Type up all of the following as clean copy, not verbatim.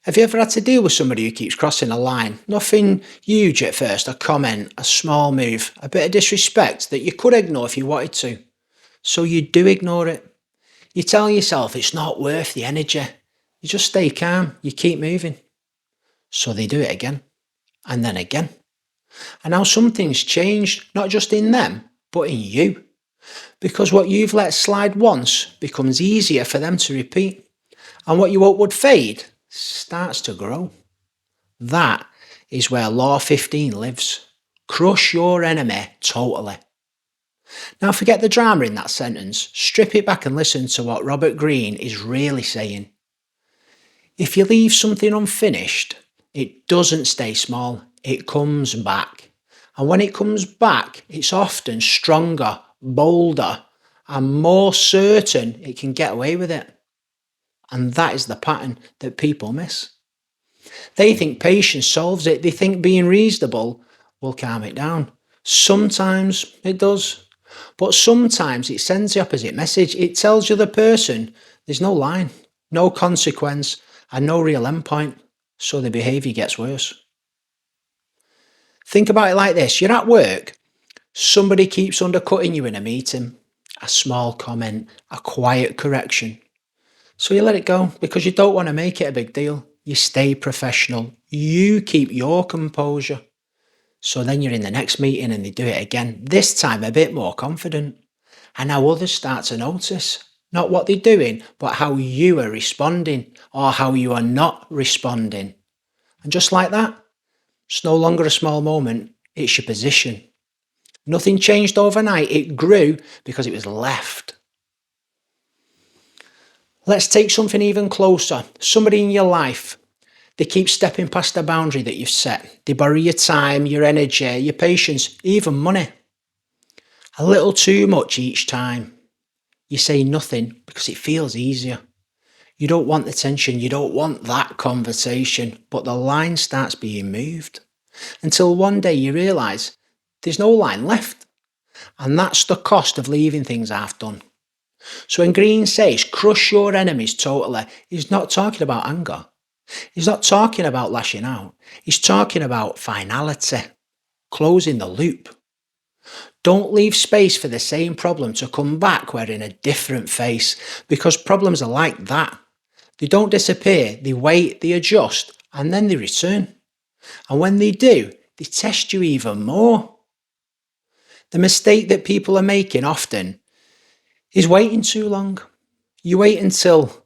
Have you ever had to deal with somebody who keeps crossing a line? Nothing huge at first, a comment, a small move, a bit of disrespect that you could ignore if you wanted to. So you do ignore it. You tell yourself it's not worth the energy. You just stay calm, you keep moving. So they do it again, and then again. And now something's changed, not just in them, but in you. Because what you've let slide once becomes easier for them to repeat. And what you hope would fade starts to grow. That is where Law 15 lives. Crush your enemy totally. Now forget the drama in that sentence, strip it back and listen to what Robert Greene is really saying. If you leave something unfinished, it doesn't stay small, it comes back. And when it comes back, it's often stronger, bolder, and more certain it can get away with it. And that is the pattern that people miss. They think patience solves it. They think being reasonable will calm it down. Sometimes it does. But sometimes it sends the opposite message. It tells the other person there's no line, no consequence, and no real endpoint. So the behaviour gets worse. Think about it like this. You're at work. Somebody keeps undercutting you in a meeting. A small comment, a quiet correction. So you let it go because you don't want to make it a big deal. You stay professional. You keep your composure. So then you're in the next meeting and they do it again, this time a bit more confident. And now others start to notice, not what they're doing, but how you are responding or how you are not responding. And just like that, it's no longer a small moment, it's your position. Nothing changed overnight, it grew because it was left. Let's take something even closer. Somebody in your life, they keep stepping past the boundary that you've set. They borrow your time, your energy, your patience, even money. A little too much each time. You say nothing because it feels easier. You don't want the tension, you don't want that conversation, but the line starts being moved. Until one day you realise there's no line left. And that's the cost of leaving things half done. So when Greene says, crush your enemies totally, he's not talking about anger. He's not talking about lashing out. He's talking about finality, closing the loop. Don't leave space for the same problem to come back wearing a different face, because problems are like that. They don't disappear, they wait, they adjust, and then they return. And when they do, they test you even more. The mistake that people are making often is waiting too long. You wait until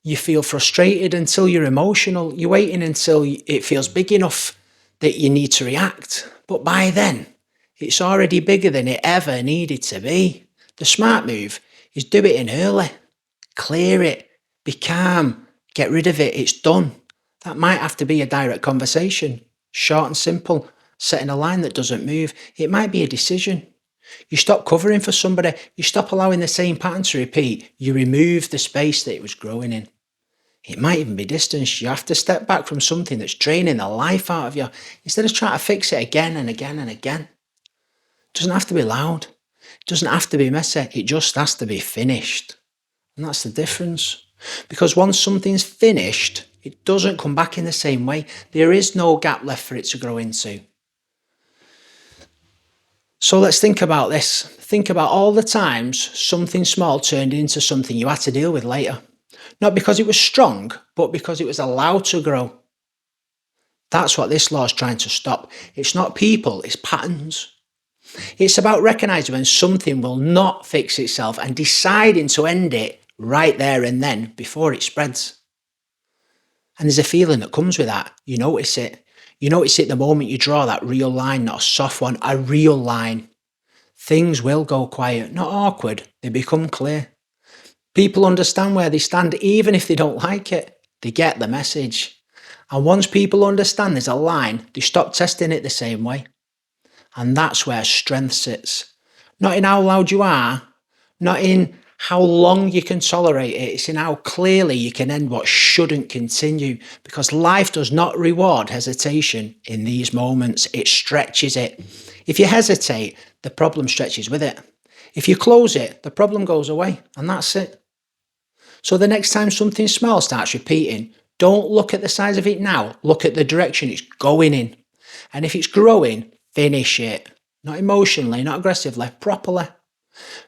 you feel frustrated, until you're emotional. You're waiting until it feels big enough that you need to react. But by then, it's already bigger than it ever needed to be. The smart move is do it in early. Clear it. Be calm. Get rid of it. It's done. That might have to be a direct conversation. Short and simple. Setting a line that doesn't move. It might be a decision. You stop covering for somebody, you stop allowing the same pattern to repeat, you remove the space that it was growing in. It might even be distance. You have to step back from something that's draining the life out of you instead of trying to fix it again and again and again. It doesn't have to be loud. It doesn't have to be messy. It just has to be finished. And that's the difference. Because once something's finished, it doesn't come back in the same way. There is no gap left for it to grow into. So let's think about this. Think about all the times something small turned into something you had to deal with later. Not because it was strong, but because it was allowed to grow. That's what this law is trying to stop. It's not people, it's patterns. It's about recognising when something will not fix itself and deciding to end it right there and then before it spreads. And there's a feeling that comes with that. You notice it. You notice it the moment you draw that real line, not a soft one, a real line. Things will go quiet, not awkward, they become clear. People understand where they stand even if they don't like it. They get the message. And once people understand there's a line, they stop testing it the same way. And that's where strength sits. Not in how loud you are, not in how long you can tolerate it, it's in how clearly you can end what shouldn't continue, because life does not reward hesitation in these moments, it stretches it. If you hesitate, the problem stretches with it. If you close it, the problem goes away, and that's it. So the next time something small starts repeating, Don't look at the size of it now. Look at the direction it's going in. And if it's growing, finish it. Not emotionally, not aggressively, properly.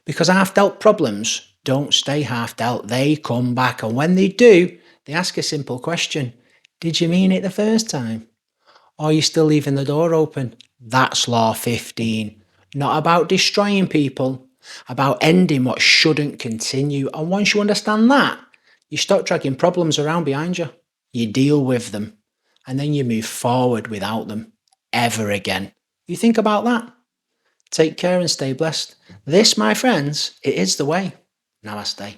Because half-dealt problems don't stay half-dealt. They come back. And when they do, they ask a simple question. Did you mean it the first time? Or are you still leaving the door open? That's law 15. Not about destroying people, about ending what shouldn't continue. And once you understand that, you stop dragging problems around behind you. You deal with them. And then you move forward without them. Ever again. You think about that? Take care and stay blessed. This, my friends, it is the way. Namaste.